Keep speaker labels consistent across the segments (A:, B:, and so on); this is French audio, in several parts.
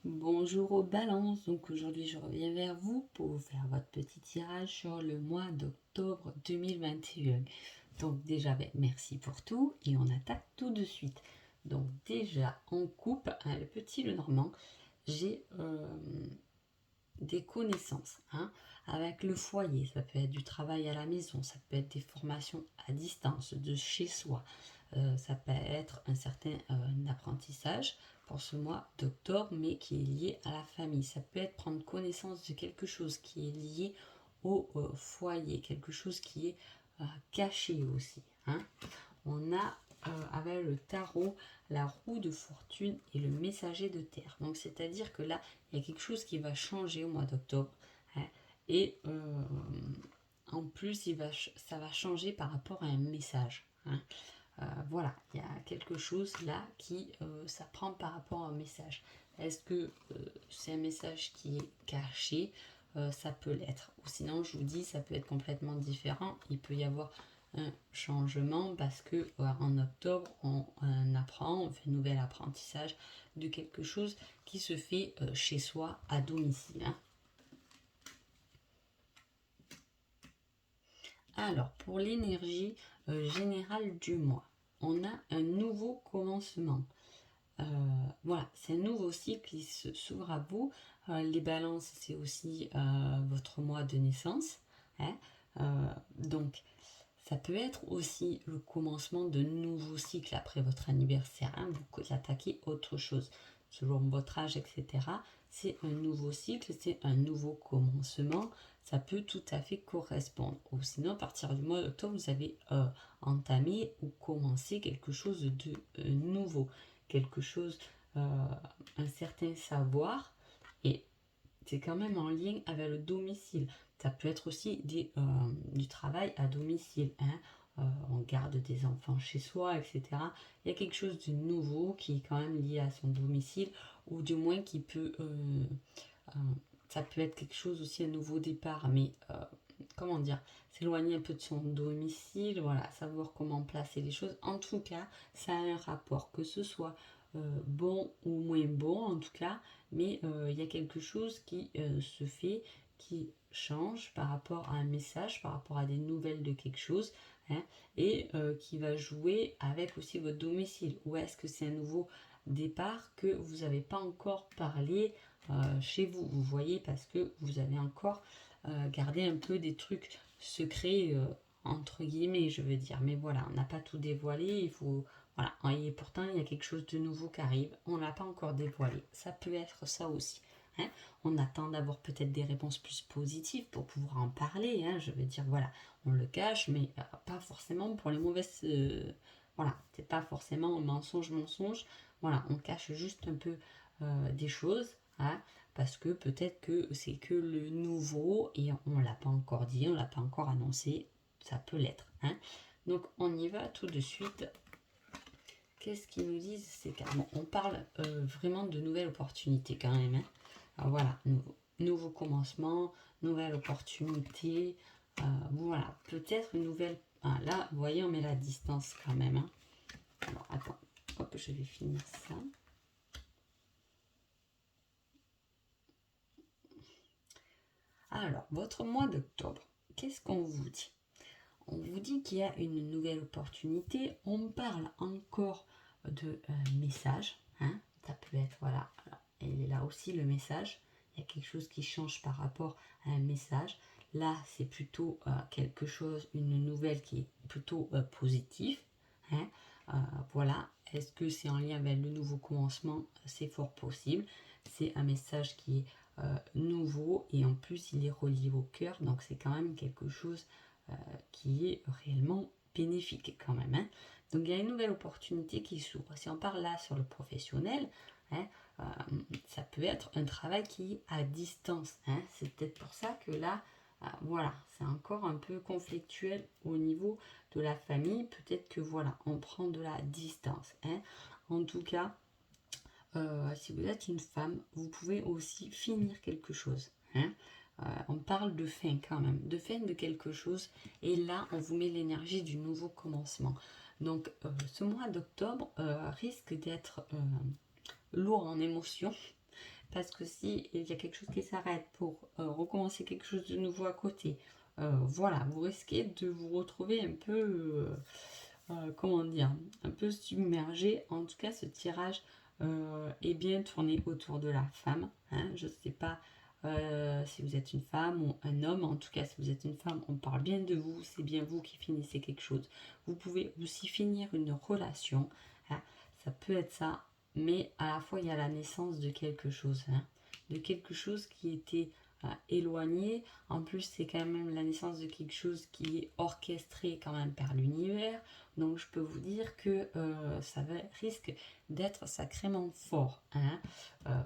A: Bonjour aux balances, donc aujourd'hui je reviens vers vous pour vous faire votre petit tirage sur le mois d'octobre 2021. Donc déjà, merci pour tout et on attaque tout de suite. Donc déjà, on coupe le petit le normand, j'ai des connaissances avec le foyer, ça peut être du travail à la maison, ça peut être des formations à distance, de chez soi, ça peut être un certain apprentissage pour ce mois d'octobre, mais qui est lié à la famille. Ça peut être prendre connaissance de quelque chose qui est lié au foyer, quelque chose qui est caché aussi. On a avec le tarot la roue de fortune et le messager de terre. Donc c'est-à-dire que là, il y a quelque chose qui va changer au mois d'octobre. Et en plus, ça va changer par rapport à un message. Voilà, il y a quelque chose là qui s'apprend par rapport à un message. Est-ce que c'est un message qui est caché? Ça peut l'être. Ou sinon, je vous dis, ça peut être complètement différent. Il peut y avoir un changement parce que en octobre, on apprend, on fait un nouvel apprentissage de quelque chose qui se fait chez soi à domicile. Alors, pour l'énergie générale du mois, on a un nouveau commencement. Voilà, c'est un nouveau cycle qui s'ouvre à vous. Les balances, c'est aussi votre mois de naissance. Donc, ça peut être aussi le commencement de nouveaux cycles après votre anniversaire. Vous attaquez autre chose selon votre âge, etc. C'est un nouveau cycle, c'est un nouveau commencement. Ça peut tout à fait correspondre. Ou sinon, à partir du mois d'octobre, vous avez entamé ou commencé quelque chose de nouveau, quelque chose, un certain savoir. Et c'est quand même en lien avec le domicile. Ça peut être aussi du travail à domicile. On garde des enfants chez soi, etc. Il y a quelque chose de nouveau qui est quand même lié à son domicile, ou du moins qui peut... ça peut être quelque chose aussi, un nouveau départ, mais comment dire, s'éloigner un peu de son domicile, voilà, savoir comment placer les choses. En tout cas, ça a un rapport, que ce soit bon ou moins bon, en tout cas, mais il y a quelque chose qui se fait, qui change par rapport à un message, par rapport à des nouvelles de quelque chose, et qui va jouer avec aussi votre domicile. Ou est-ce que c'est un nouveau départ que vous n'avez pas encore parlé chez vous, vous voyez, parce que vous avez encore gardé un peu des trucs secrets, entre guillemets, je veux dire. Mais voilà, on n'a pas tout dévoilé, il faut... Voilà, et pourtant, il y a quelque chose de nouveau qui arrive, on n'a pas encore dévoilé. Ça peut être ça aussi. On attend d'avoir peut-être des réponses plus positives pour pouvoir en parler. Je veux dire, voilà, on le cache, mais pas forcément pour les mauvaises... voilà, c'est pas forcément un mensonge. Voilà, on cache juste un peu des choses. Parce que peut-être que c'est que le nouveau et on l'a pas encore dit, on l'a pas encore annoncé, ça peut l'être. Donc on y va tout de suite. Qu'est-ce qu'ils nous disent ces cartes? On parle vraiment de nouvelles opportunités quand même. Alors voilà, nouveau commencement, nouvelle opportunité. Voilà, peut-être une nouvelle... là, vous voyez, on met la distance quand même. Alors attends, hop, je vais finir ça. Alors, votre mois d'octobre, qu'est-ce qu'on vous dit? On vous dit qu'il y a une nouvelle opportunité. On parle encore de message. Ça peut être, voilà, il est là aussi le message. Il y a quelque chose qui change par rapport à un message. Là, c'est plutôt quelque chose, une nouvelle qui est plutôt positive. Voilà. Est-ce que c'est en lien avec le nouveau commencement? C'est fort possible. C'est un message qui est nouveau et en plus il est relié au cœur. Donc c'est quand même quelque chose qui est réellement bénéfique quand même. Donc il y a une nouvelle opportunité qui s'ouvre. Si on parle là sur le professionnel, ça peut être un travail qui est à distance. C'est peut-être pour ça que là, voilà, c'est encore un peu conflictuel au niveau de la famille. Peut-être que voilà, on prend de la distance. En tout cas, si vous êtes une femme, vous pouvez aussi finir quelque chose. On parle de fin quand même, de fin de quelque chose. Et là, on vous met l'énergie du nouveau commencement. Donc, ce mois d'octobre risque d'être lourd en émotions. parce que si il y a quelque chose qui s'arrête pour recommencer quelque chose de nouveau à côté, voilà, vous risquez de vous retrouver un peu, comment dire, un peu submergé. En tout cas, ce tirage est bien tourné autour de la femme. Hein. Je ne sais pas si vous êtes une femme ou un homme. En tout cas, si vous êtes une femme, on parle bien de vous. C'est bien vous qui finissez quelque chose. Vous pouvez aussi finir une relation. Hein. Ça peut être ça. Mais à la fois, il y a la naissance de quelque chose. Hein. De quelque chose qui était éloigné. En plus, c'est quand même la naissance de quelque chose qui est orchestré quand même par l'univers. Donc, je peux vous dire que risque d'être sacrément fort. Hein.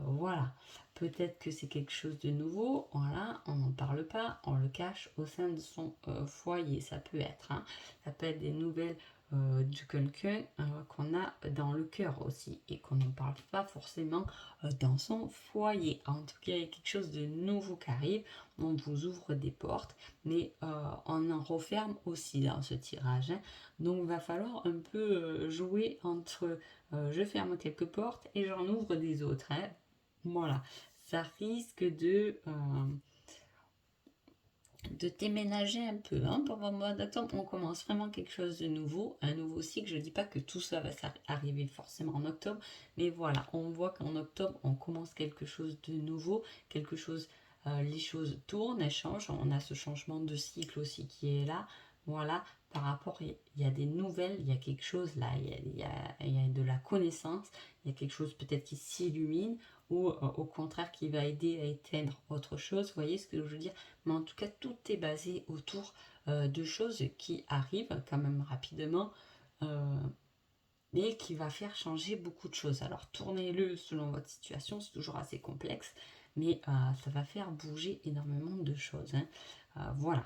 A: Voilà. Peut-être que c'est quelque chose de nouveau. Voilà, on n'en parle pas, on le cache au sein de son foyer. Ça peut être. Hein. Ça peut être des nouvelles de quelqu'un qu'on a dans le cœur aussi et qu'on n'en parle pas forcément dans son foyer. En tout cas, il y a quelque chose de nouveau qui arrive. On vous ouvre des portes, mais on en referme aussi dans ce tirage. Hein. Donc, il va falloir un peu jouer entre je ferme quelques portes et j'en ouvre des autres. Hein. Voilà, ça risque de déménager un peu. Hein. Pour le mois d'octobre, on commence vraiment quelque chose de nouveau, un nouveau cycle. Je ne dis pas que tout ça va arriver forcément en octobre, mais voilà, on voit qu'en octobre, on commence quelque chose de nouveau, quelque chose, les choses tournent, elles changent. On a ce changement de cycle aussi qui est là. Voilà, par rapport, il y a des nouvelles, il y a quelque chose là, il y a de la connaissance, il y a quelque chose peut-être qui s'illumine ou au contraire qui va aider à éteindre autre chose. Vous voyez ce que je veux dire? Mais en tout cas, tout est basé autour de choses qui arrivent quand même rapidement et qui va faire changer beaucoup de choses. Alors, tournez-le selon votre situation, c'est toujours assez complexe, mais ça va faire bouger énormément de choses. Hein. Voilà.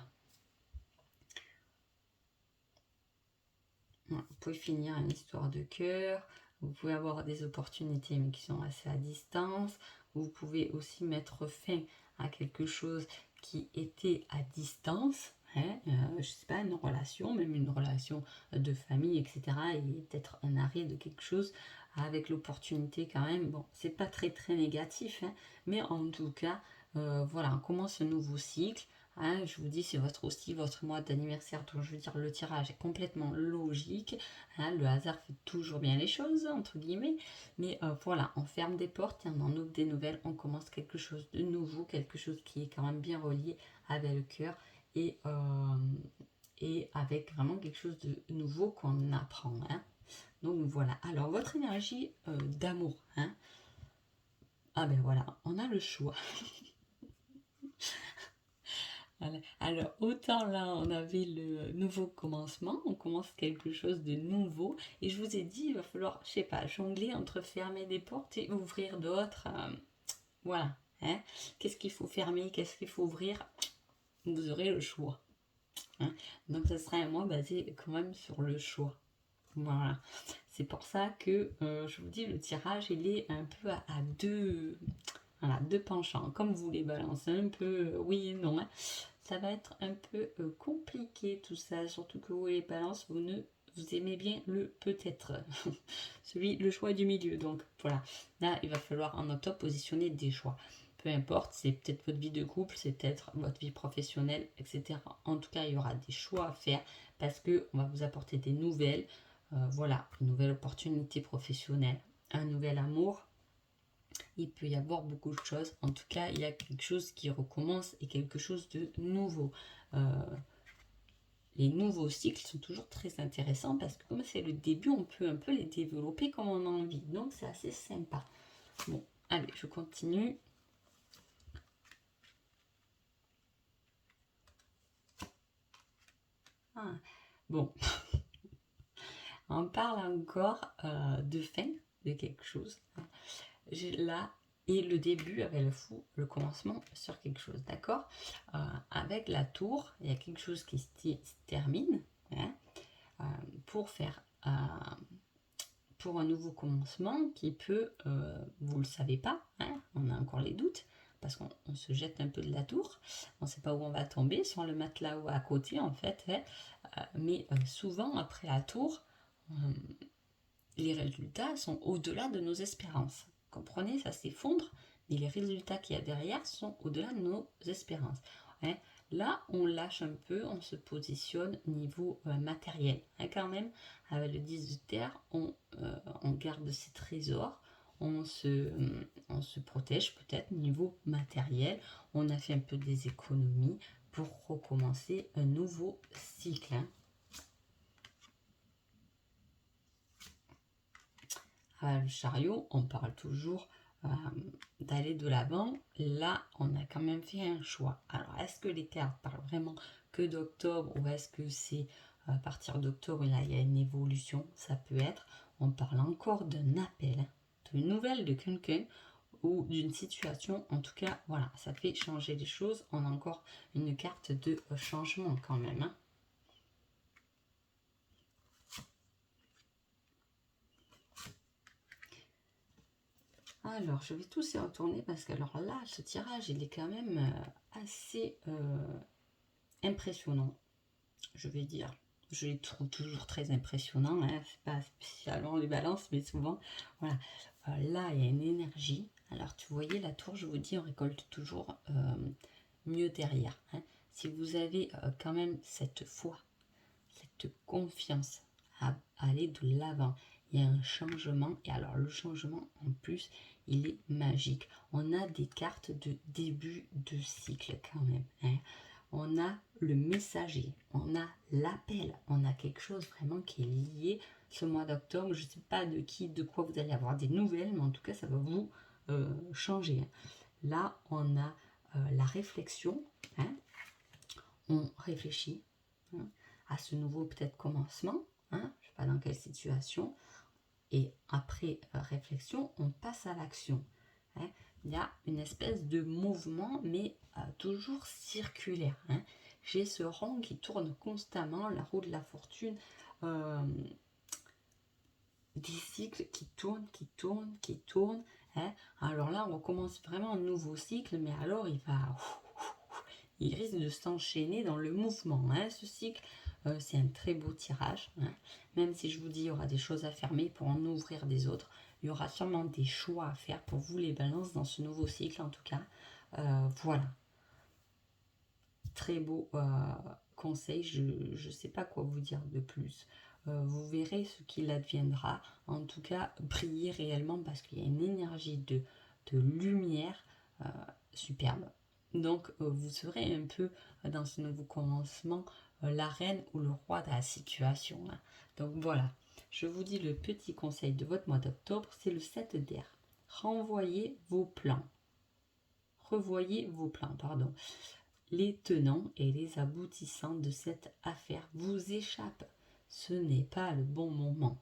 A: Vous pouvez finir une histoire de cœur, vous pouvez avoir des opportunités mais qui sont assez à distance, vous pouvez aussi mettre fin à quelque chose qui était à distance, hein, je sais pas, une relation, même une relation de famille, etc. Et peut-être un arrêt de quelque chose avec l'opportunité quand même, bon, c'est pas très très négatif, hein, mais en tout cas, voilà, on commence un nouveau cycle. Hein, je vous dis, c'est votre mois d'anniversaire, donc je veux dire, le tirage est complètement logique. Hein, le hasard fait toujours bien les choses, entre guillemets. Mais voilà, on ferme des portes et on en ouvre des nouvelles. On commence quelque chose de nouveau, quelque chose qui est quand même bien relié avec le cœur et avec vraiment quelque chose de nouveau qu'on apprend. Hein. Donc voilà. Alors, votre énergie d'amour. Hein. Ah ben voilà, on a le choix. Alors, autant là, on avait le nouveau commencement, on commence quelque chose de nouveau, et je vous ai dit, il va falloir, je sais pas, jongler entre fermer des portes et ouvrir d'autres. Voilà. Hein. Qu'est-ce qu'il faut fermer, qu'est-ce qu'il faut ouvrir? Vous aurez le choix. Hein. Donc, ça sera un mois basé quand même sur le choix. Voilà. C'est pour ça que je vous dis, le tirage, il est un peu à deux. Voilà, deux penchants. Comme vous les balancez un peu, oui et non. Hein. Ça va être un peu compliqué tout ça, surtout que vous les balances, vous aimez bien le peut-être, le choix du milieu. Donc voilà, là il va falloir en octobre positionner des choix. Peu importe, c'est peut-être votre vie de couple, c'est peut-être votre vie professionnelle, etc. En tout cas, il y aura des choix à faire parce que on va vous apporter des nouvelles, voilà, une nouvelle opportunité professionnelle, un nouvel amour. Il peut y avoir beaucoup de choses. En tout cas, il y a quelque chose qui recommence et quelque chose de nouveau. Les nouveaux cycles sont toujours très intéressants parce que comme c'est le début, on peut un peu les développer comme on a envie. Donc, c'est assez sympa. Bon, allez, je continue. Ah, bon, on parle encore de fin de quelque chose. J'ai là et le début avec le fou, le commencement sur quelque chose, d'accord. Avec la tour, il y a quelque chose qui se termine hein, pour faire pour un nouveau commencement qui peut, vous le savez pas, hein, on a encore les doutes parce qu'on se jette un peu de la tour, on ne sait pas où on va tomber, sur le matelas ou à côté en fait, hein, mais souvent après la tour, les résultats sont au-delà de nos espérances. Comprenez, ça s'effondre, mais les résultats qu'il y a derrière sont au-delà de nos espérances. Hein. Là, on lâche un peu, on se positionne niveau matériel. Hein, quand même, avec le 10 de terre, on garde ses trésors, on se protège peut-être niveau matériel. On a fait un peu des économies pour recommencer un nouveau cycle. Hein. Le chariot, on parle toujours d'aller de l'avant. Là, on a quand même fait un choix. Alors, est-ce que les cartes parlent vraiment que d'octobre ou est-ce que c'est à partir d'octobre, là, il y a une évolution? Ça peut être. On parle encore d'un appel, hein, d'une nouvelle de quelqu'un ou d'une situation. En tout cas, voilà, ça fait changer les choses. On a encore une carte de changement quand même. Hein. Alors, je vais tous y retourner parce que alors là, ce tirage, il est quand même assez impressionnant, je vais dire. Je les trouve toujours très impressionnants, hein. C'est pas spécialement les balances, mais souvent, voilà. Là, il y a une énergie. Alors, tu voyais la tour, je vous dis, on récolte toujours mieux derrière. Hein. Si vous avez quand même cette foi, cette confiance à aller de l'avant, il y a un changement. Et alors, le changement, en plus, il est magique. On a des cartes de début de cycle quand même. Hein. On a le messager, on a l'appel, on a quelque chose vraiment qui est lié ce mois d'octobre. Je ne sais pas de qui, de quoi vous allez avoir des nouvelles, mais en tout cas, ça va vous changer. Là, on a la réflexion. Hein. On réfléchit hein, à ce nouveau peut-être commencement. Hein, je ne sais pas dans quelle situation. Et après réflexion, on passe à l'action. Hein. Il y a une espèce de mouvement, mais toujours circulaire. Hein. J'ai ce rond qui tourne constamment, la roue de la fortune, des cycles qui tournent, qui tournent, qui tournent. Hein. Alors là, on recommence vraiment un nouveau cycle, mais alors il risque de s'enchaîner dans le mouvement. Hein. Ce cycle, c'est un très beau tirage. Hein. Même si je vous dis, il y aura des choses à fermer pour en ouvrir des autres. Il y aura sûrement des choix à faire pour vous les balances dans ce nouveau cycle en tout cas. Voilà. Très beau conseil, je ne sais pas quoi vous dire de plus. Vous verrez ce qu'il adviendra. En tout cas, brillez réellement parce qu'il y a une énergie de lumière superbe. Donc, vous serez un peu dans ce nouveau commencement la reine ou le roi de la situation. Hein. Donc voilà, je vous dis le petit conseil de votre mois d'octobre, c'est le 7 d'air. Renvoyez vos plans. Revoyez vos plans, pardon. Les tenants et les aboutissants de cette affaire vous échappent. Ce n'est pas le bon moment.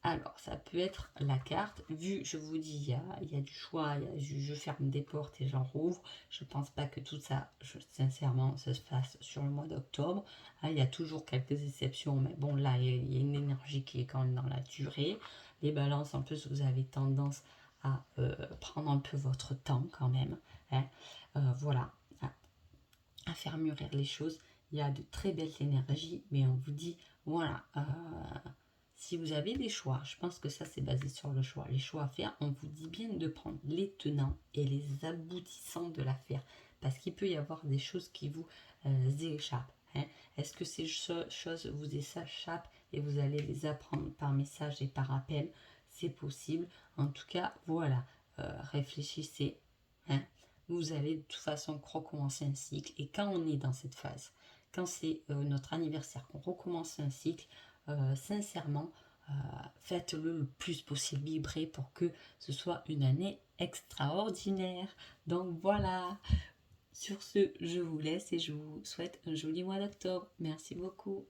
A: Alors, ça peut être la carte, vu, je vous dis, il y a du choix, je ferme des portes et j'en rouvre. Je ne pense pas que tout ça, sincèrement, ça se fasse sur le mois d'octobre. Il y a toujours quelques exceptions, mais bon, là, il y a une énergie qui est quand même dans la durée. Les balances, en plus, vous avez tendance à prendre un peu votre temps quand même. Hein. Voilà, à faire mûrir les choses. Il y a de très belles énergies, mais on vous dit, voilà, si vous avez des choix, je pense que ça c'est basé sur le choix, les choix à faire, on vous dit bien de prendre les tenants et les aboutissants de l'affaire, parce qu'il peut y avoir des choses qui vous échappent. Hein. Est-ce que ces choses vous échappent et vous allez les apprendre par message et par appel? C'est possible. En tout cas, voilà, réfléchissez. Hein. Vous allez de toute façon recommencer un cycle. Et quand on est dans cette phase, quand c'est notre anniversaire, qu'on recommence un cycle, sincèrement, faites-le le plus possible vibrer pour que ce soit une année extraordinaire. Donc voilà, sur ce, je vous laisse et je vous souhaite un joli mois d'octobre. Merci beaucoup.